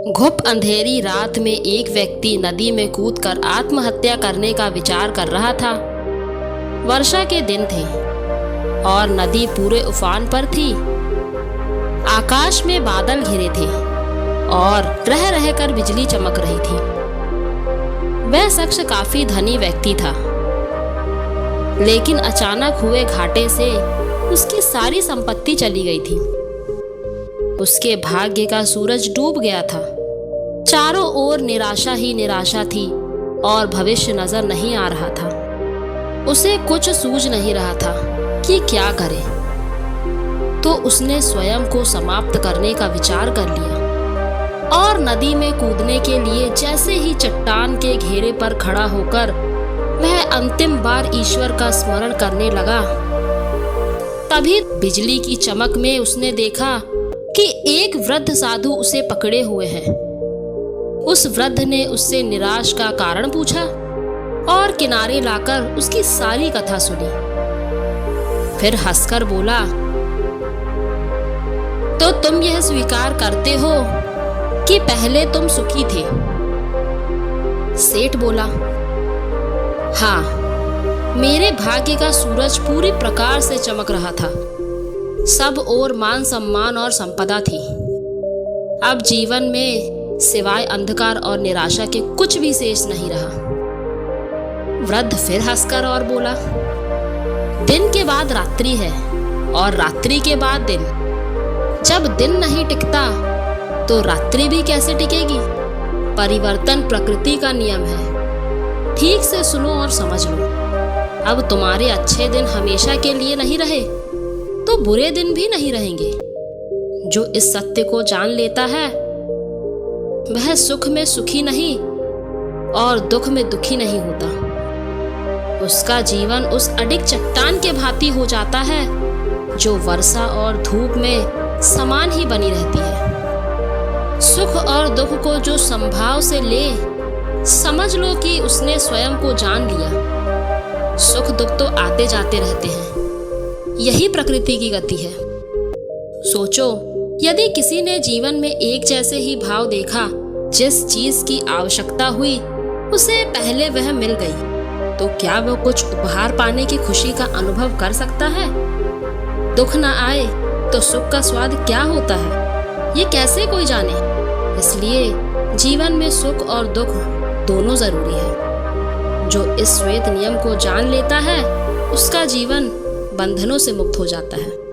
घुप अंधेरी रात में एक व्यक्ति नदी में कूदकर आत्महत्या करने का विचार कर रहा था। वर्षा के दिन थे और नदी पूरे उफान पर थी। आकाश में बादल घिरे थे और रह रहकर बिजली चमक रही थी। वह शख्स काफी धनी व्यक्ति था, लेकिन अचानक हुए घाटे से उसकी सारी संपत्ति चली गई थी। उसके भाग्य का सूरज डूब गया था। चारों ओर निराशा ही निराशा थी और भविष्य नजर नहीं आ रहा था। उसे कुछ सूझ नहीं रहा था कि क्या करे। तो उसने स्वयं को समाप्त करने का विचार कर लिया और नदी में कूदने के लिए जैसे ही चट्टान के घेरे पर खड़ा होकर वह अंतिम बार ईश्वर का स्मरण करने लगा, तभी बिजली की चमक में उसने देखा कि एक वृद्ध साधु उसे पकड़े हुए हैं। उस वृद्ध ने उससे निराश का कारण पूछा और किनारे लाकर उसकी सारी कथा सुनी। फिर हंसकर बोला, तो तुम यह स्वीकार करते हो कि पहले तुम सुखी थे? सेठ बोला, हाँ, मेरे भाग्य का सूरज पूरी प्रकार से चमक रहा था। सब ओर मान सम्मान और संपदा थी। अब जीवन में सिवाय अंधकार और निराशा के कुछ भी शेष नहीं रहा। वृद्ध फिर हंसकर और बोला, दिन के बाद रात्रि है और रात्रि के बाद दिन। जब दिन नहीं टिकता तो रात्रि भी कैसे टिकेगी? परिवर्तन प्रकृति का नियम है। ठीक से सुनो और समझ लो। अब तुम्हारे अच्छे दिन हमेशा के लिए नहीं रहे तो बुरे दिन भी नहीं रहेंगे। जो इस सत्य को जान लेता है वह सुख में सुखी नहीं और दुख में दुखी नहीं होता। उसका जीवन उस अडिग चट्टान के भांति हो जाता है जो वर्षा और धूप में समान ही बनी रहती है। सुख और दुख को जो संभाव से ले, समझ लो कि उसने स्वयं को जान लिया। सुख दुख तो आते जाते रहते हैं, यही प्रकृति की गति है। सोचो, यदि किसी ने जीवन में एक जैसे ही भाव देखा, जिस चीज की आवश्यकता हुई उसे पहले वह मिल गई, तो क्या वह कुछ उपहार पाने की खुशी का अनुभव कर सकता है? दुख न आए तो सुख का स्वाद क्या होता है, ये कैसे कोई जाने? इसलिए जीवन में सुख और दुख दोनों जरूरी है। जो इस श्वेत नियम को जान लेता है उसका जीवन बंधनों से मुक्त हो जाता है।